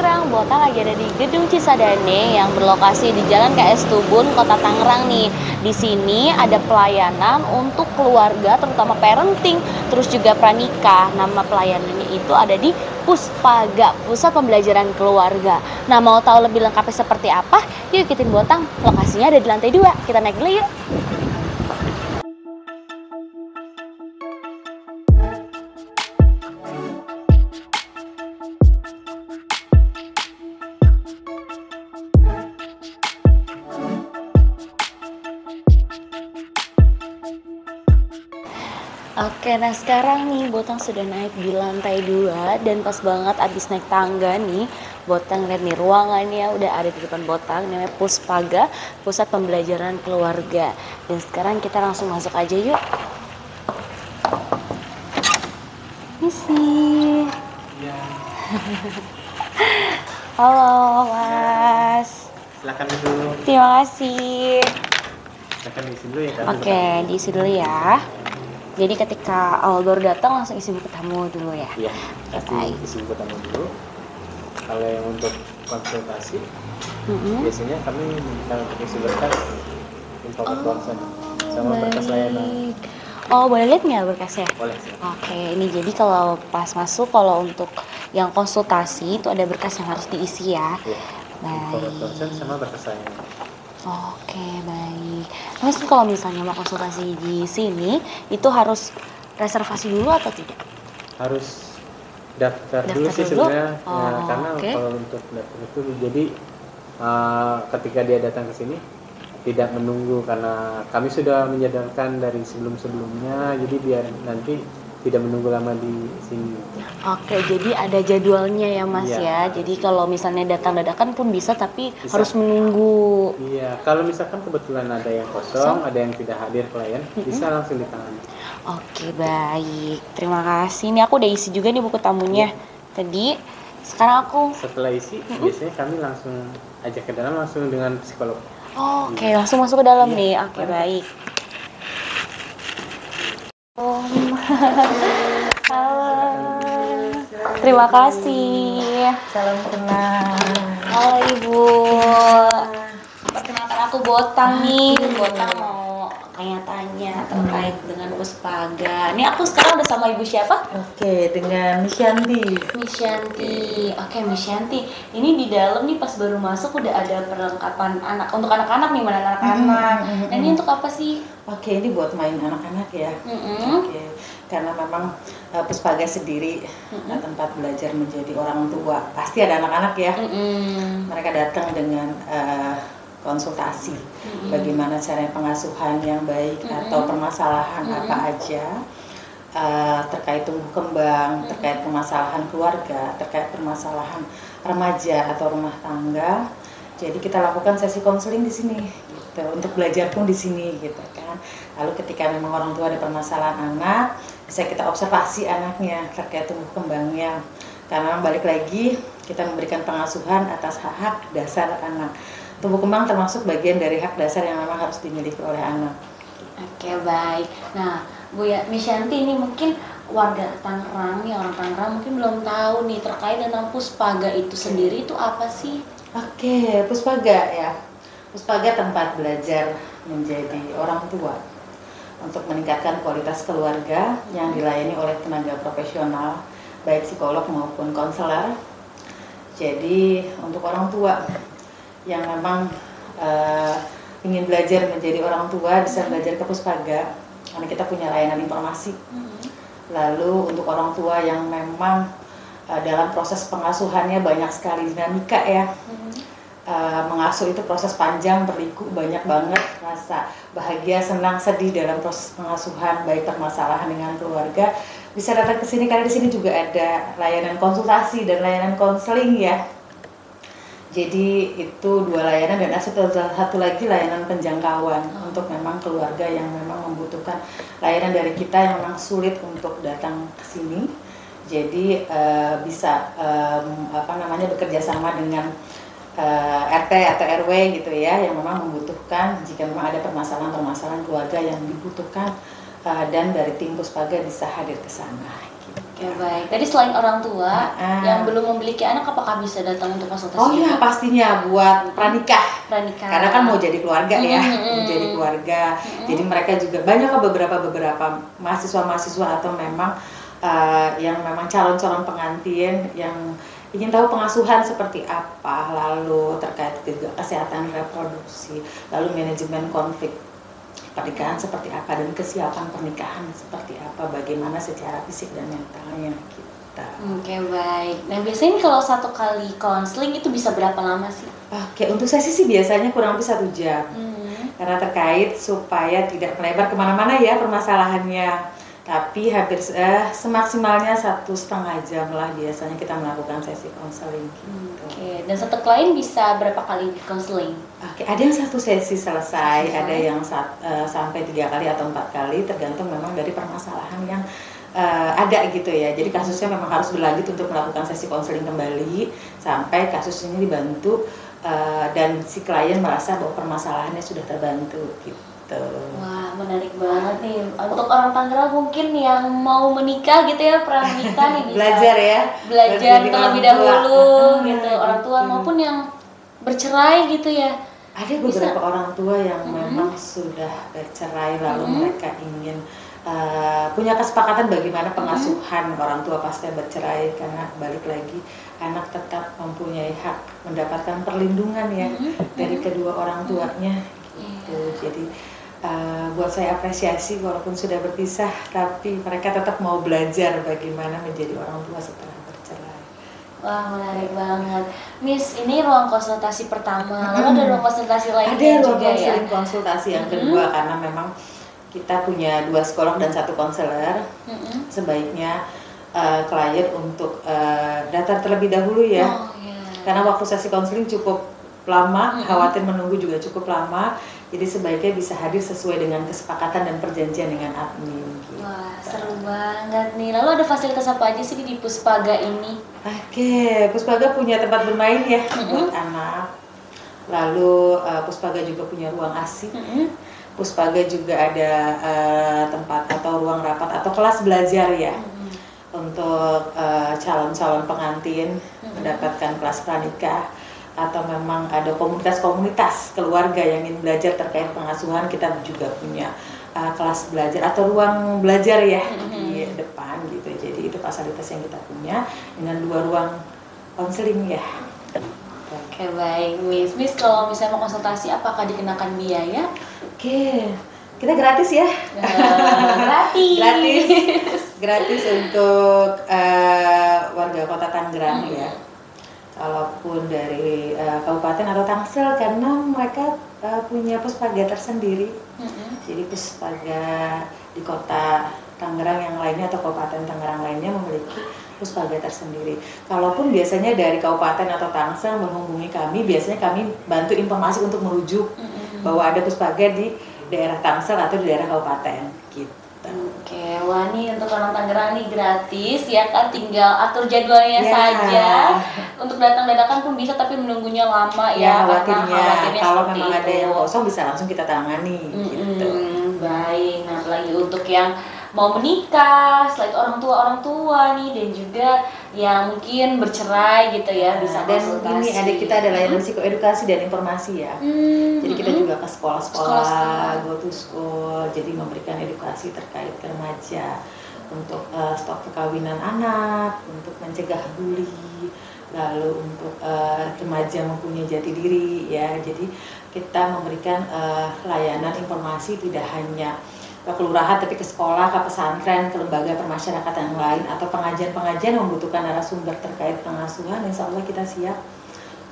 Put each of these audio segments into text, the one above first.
Tangerang. Botang lagi ada di Gedung Cisadane yang berlokasi di Jalan KS Tubun, Kota Tangerang nih. Di sini ada pelayanan untuk keluarga, terutama parenting, terus juga pranikah. Nama pelayanannya itu ada di Puspaga, Pusat Pembelajaran Keluarga. Nah, mau tahu lebih lengkapnya seperti apa? Yuk ikutin Botang. Lokasinya ada di lantai 2. Kita naik dulu yuk. Oke, nah sekarang nih Botang sudah naik di lantai 2 dan pas banget abis naik tangga nih, Botang lihat nih ruangannya udah ada di depan Botang, namanya Puspaga, Pusat Pembelajaran Keluarga. Dan sekarang kita langsung masuk aja yuk. Misi. Ya. Halo, Mas. Silakan dulu. Terima kasih. Silakan diisi dulu ya, Kak. Oke, diisi dulu ya. Jadi ketika awal baru datang langsung isi buku tamu dulu ya? Iya, Baik. isi buku tamu dulu. Kalau yang untuk konsultasi, biasanya kami minta untuk isi berkas info konsen sama berkas layanan. Oh, boleh lihat nggak berkasnya? Boleh sih. Oke, ini jadi kalau pas masuk, kalau untuk yang konsultasi itu ada berkas yang harus diisi ya? Iya. Info Baik. konsen sama berkas layanan. Oke, baik. Mas, kalau misalnya mau konsultasi di sini, itu harus reservasi dulu atau tidak? Harus daftar dulu Daftar sih dulu? sebenarnya. Oh, Nah, karena oke. kalau untuk daftar itu jadi ketika dia datang ke sini tidak menunggu, karena kami sudah menyadarkan dari sebelum-sebelumnya, jadi biar nanti tidak menunggu lama di sini. Oke, jadi ada jadwalnya ya Mas ya. Iya. Jadi kalau misalnya datang dadakan pun bisa, tapi Bisa. harus menunggu. Iya, kalau misalkan kebetulan ada yang kosong, ada yang tidak hadir klien, bisa langsung ditangani. Oke, baik. Terima kasih. Ini aku udah isi juga nih buku tamunya. Tadi, sekarang aku... Setelah isi, biasanya kami langsung ajak ke dalam langsung dengan psikolog. Oke, langsung masuk ke dalam Iya, nih. Oke, mari. baik. Halo. Terima kasih. Salam kenal. Halo Ibu. Perkenalkan aku Botang nih. Botang mau tanya-tanya terkait dengan Puspaga. Ini aku sekarang udah sama Ibu siapa? Oke, dengan Miss Yanti. Miss Yanti. Oke, Miss Yanti. Ini di dalam nih pas baru masuk udah ada perlengkapan anak untuk anak-anak nih, mana anak-anak. Nah, ini untuk apa sih? Oke, ini buat main anak-anak ya. Oke, karena memang Puspaga sendiri tempat belajar menjadi orang tua. Pasti ada anak-anak ya. Mereka datang dengan konsultasi bagaimana cara pengasuhan yang baik atau permasalahan apa aja terkait tumbuh kembang, terkait permasalahan keluarga, terkait permasalahan remaja atau rumah tangga. Jadi kita lakukan sesi konseling di sini, gitu. Untuk belajar pun di sini, gitu kan. Lalu ketika memang orang tua ada permasalahan anak, bisa kita observasi anaknya terkait tumbuh kembangnya. Karena balik lagi kita memberikan pengasuhan atas hak-hak dasar anak. Tumbuh kembang termasuk bagian dari hak dasar yang memang harus dimiliki oleh anak. Oke, baik. Nah, Bu ya, Miss Yanti ini mungkin warga Tangerang nih, orang Tangerang mungkin belum tahu nih terkait dengan Puspaga itu sendiri itu apa sih? Oke, Puspaga ya. Puspaga tempat belajar menjadi orang tua untuk meningkatkan kualitas keluarga yang dilayani oleh tenaga profesional, baik psikolog maupun konselor. Jadi untuk orang tua yang memang ingin belajar menjadi orang tua bisa belajar ke Puspaga karena kita punya layanan informasi. Lalu untuk orang tua yang memang dalam proses pengasuhannya banyak sekali dinamika ya. Mengasuh itu proses panjang, berliku, banyak banget rasa bahagia, senang, sedih dalam proses pengasuhan, baik permasalahan dengan keluarga, bisa datang ke sini karena di sini juga ada layanan konsultasi dan layanan konseling ya. Jadi itu dua layanan dan satu lagi layanan penjangkauan untuk memang keluarga yang memang membutuhkan layanan dari kita yang memang sulit untuk datang ke sini. Jadi bisa bekerja sama dengan RT atau RW gitu ya, yang memang membutuhkan jika memang ada permasalahan-permasalahan keluarga yang dibutuhkan dan dari tim Puspaga bisa hadir ke sana. Oke, baik. Tadi selain orang tua yang belum memiliki anak, apakah bisa datang untuk konsultasi? Oh iya, pastinya buat pranikah. Karena kan mau jadi keluarga ya, mau jadi keluarga. Jadi mereka juga banyak kok beberapa mahasiswa atau memang yang memang calon-calon pengantin yang ingin tahu pengasuhan seperti apa, lalu terkait juga kesehatan reproduksi, lalu manajemen konflik pernikahan seperti apa, dan kesiapan pernikahan seperti apa, bagaimana secara fisik dan mentalnya kita. Oke, baik. Nah, biasanya kalau satu kali konseling itu bisa berapa lama sih? Oke, untuk sesi sih biasanya kurang lebih 1 jam. Karena terkait supaya tidak melebar kemana-mana ya permasalahannya. Tapi hampir semaksimalnya 1,5 jam lah biasanya kita melakukan sesi konseling gitu. Oke, dan satu klien bisa berapa kali konseling? Oke, ada yang 1 sesi selesai, ada yang sampai 3 kali atau 4 kali, tergantung memang dari permasalahan yang ada gitu ya. Jadi kasusnya memang harus berlanjut untuk melakukan sesi konseling kembali sampai kasus ini dibantu dan si klien merasa bahwa permasalahannya sudah terbantu gitu. Wah, menarik banget nih. Untuk orang Tangerang mungkin yang mau menikah gitu ya, pranikah nih bisa belajar ya, belajar terlebih dahulu gitu, orang tua maupun yang bercerai gitu ya. Ada beberapa orang tua yang memang sudah bercerai lalu mereka ingin punya kesepakatan bagaimana pengasuhan orang tua pasca bercerai, karena balik lagi anak tetap mempunyai hak mendapatkan perlindungan ya dari kedua orang tuanya gitu. Jadi buat saya apresiasi walaupun sudah berpisah, tapi mereka tetap mau belajar bagaimana menjadi orang tua setelah bercerai. Wah, menarik banget. Miss, ini ruang konsultasi pertama, lalu ada ruang konsultasi lainnya ada juga ya? Ada konsultasi yang kedua, karena memang kita punya 2 psikolog dan 1 konselor. Sebaiknya klien untuk daftar terlebih dahulu ya. Karena waktu sesi konseling cukup lama, khawatir menunggu juga cukup lama. Jadi sebaiknya bisa hadir sesuai dengan kesepakatan dan perjanjian dengan admin gitu. Wah, seru banget nih. Lalu ada fasilitas apa aja sih di Puspaga ini? Oke, Puspaga punya tempat bermain ya buat anak. Lalu Puspaga juga punya ruang ASI. Puspaga juga ada tempat atau ruang rapat atau kelas belajar ya. Untuk calon-calon pengantin mendapatkan kelas pranikah, atau memang ada komunitas-komunitas keluarga yang ingin belajar terkait pengasuhan, kita juga punya kelas belajar atau ruang belajar ya di depan gitu. Jadi itu fasilitas yang kita punya dengan 2 ruang konseling ya. Oke, baik Miss kalau misalnya mau konsultasi apakah dikenakan biaya? Oke, kita gratis ya. Gratis untuk warga Kota Tangerang ya. Kalaupun dari kabupaten atau Tangsel, karena mereka punya Puspaga tersendiri. Jadi Puspaga di Kota Tangerang yang lainnya atau Kabupaten Tangerang lainnya memiliki Puspaga tersendiri. Kalaupun biasanya dari kabupaten atau Tangsel menghubungi kami, biasanya kami bantu informasi untuk merujuk bahwa ada Puspaga di daerah Tangsel atau di daerah kabupaten gitu. Oke, wah nih untuk orang Tangerang nih gratis ya kan, tinggal atur jadwalnya saja. Untuk datang dadakan pun bisa, tapi menunggunya lama ya, khawatirnya kalau memang ada yang kosong bisa langsung kita tangani gitu. Baik, nah apalagi untuk yang mau menikah, selain orang tua nih, dan juga yang mungkin bercerai gitu ya, bisa konsultasi. Dan ini ada kita ada layanan psikoedukasi dan informasi ya. Jadi kita juga ke sekolah-sekolah, go to school, jadi memberikan edukasi terkait remaja untuk stop perkawinan anak, untuk mencegah bully, lalu untuk remaja mempunyai jati diri ya. Jadi kita memberikan layanan informasi tidak hanya ke kelurahan tapi ke sekolah, ke pesantren, ke lembaga permasyarakatan yang lain, atau pengajian-pengajian yang membutuhkan narasumber terkait pengasuhan. Insya Allah kita siap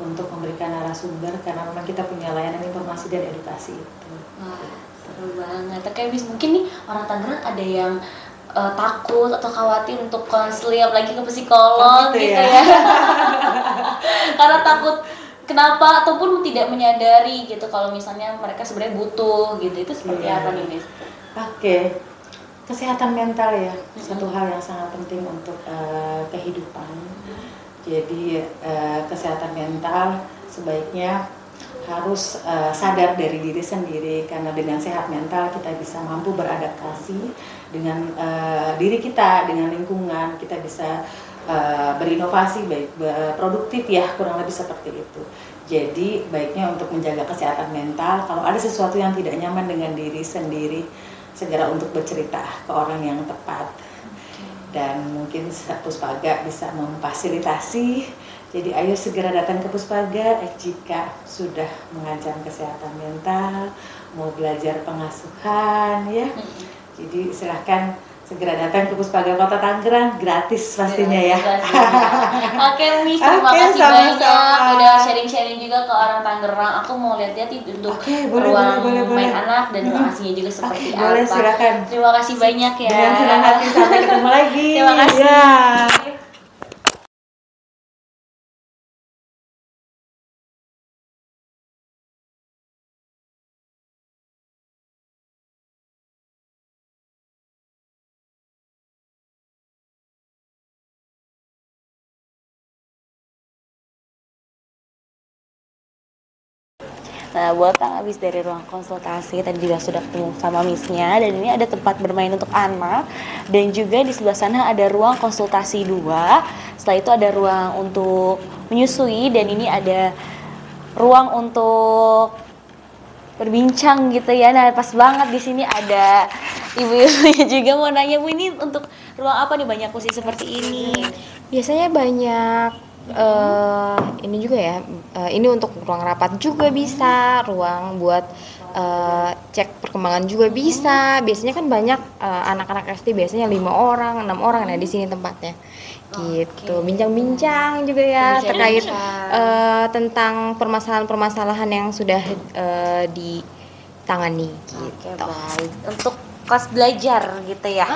untuk memberikan narasumber karena memang kita punya layanan informasi dan edukasi itu. Wah, seru banget. Oke, mungkin nih orang Tangerang ada yang takut atau khawatir untuk konseling, apalagi ke psikolog gitu ya. Karena takut kenapa ataupun tidak menyadari gitu kalau misalnya mereka sebenarnya butuh gitu. Itu seperti apa nih, Miss? Oke, kesehatan mental ya, satu hal yang sangat penting untuk kehidupan. Jadi kesehatan mental sebaiknya harus sadar dari diri sendiri, karena dengan sehat mental kita bisa mampu beradaptasi dengan diri kita, dengan lingkungan, kita bisa berinovasi, baik produktif ya, kurang lebih seperti itu. Jadi baiknya untuk menjaga kesehatan mental, kalau ada sesuatu yang tidak nyaman dengan diri sendiri, segera untuk bercerita ke orang yang tepat. Dan mungkin Puspaga bisa memfasilitasi. Jadi ayo segera datang ke Puspaga jika sudah mengajar kesehatan mental, mau belajar pengasuhan ya. Jadi silahkan segera datang ke Puspaga Kota Tangerang, gratis pastinya ya. Oke Miss, terima kasih banyak udah sharing-sharing juga ke orang Tangerang. Aku mau lihat-lihat untuk ruang main anak dan ruang aslinya juga seperti apa. Boleh, silakan. Terima kasih banyak ya. Dengan senang hati, sampai ketemu lagi. Terima kasih. Ya. Nah, buat habis dari ruang konsultasi tadi juga sudah ketemu sama Missnya, dan ini ada tempat bermain untuk anak, dan juga di sebelah sana ada ruang konsultasi 2. Setelah itu ada ruang untuk menyusui, dan ini ada ruang untuk berbincang gitu ya. Nah, pas banget di sini ada ibu-ibunya juga mau nanya, Bu, ini untuk ruang apa nih, banyak kursi seperti ini? Biasanya banyak ini juga ya, ini untuk ruang rapat juga bisa, ruang buat cek perkembangan juga bisa. Biasanya kan banyak anak-anak SD, biasanya 5 orang, 6 orang, nah di sini tempatnya gitu. Bincang-bincang juga ya terkait tentang permasalahan-permasalahan yang sudah ditangani gitu. Baik. Untuk kelas belajar gitu ya.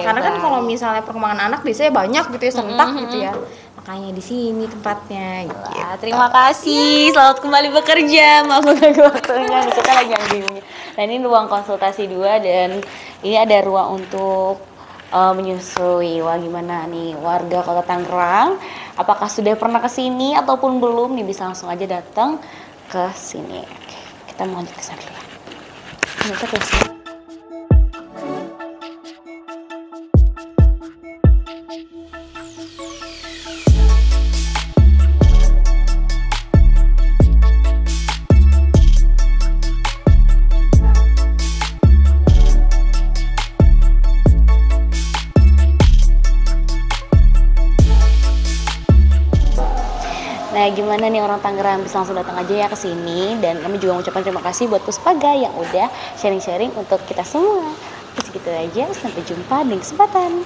Karena kan kalau misalnya perkembangan anak biasanya banyak gitu ya, serentak gitu ya. Makanya di sini tempatnya gitu. Terima kasih. Selamat kembali bekerja. Maaf mengganggu waktunya. Kita lagi yang bingung. Nah, ini ruang konsultasi 2, dan ini ada ruang untuk menyusui. Wah, gimana nih warga Kota Tangerang? Apakah sudah pernah ke sini ataupun belum? Nih bisa langsung aja datang ke sini. Oke, kita mau lanjut ke sana dulu. Kita terus. Nah, gimana nih orang Tangerang, bisa langsung datang aja ya ke sini, dan kami juga mengucapkan terima kasih buat Puspaga yang udah sharing-sharing untuk kita semua. Segitu aja, sampai jumpa di kesempatan.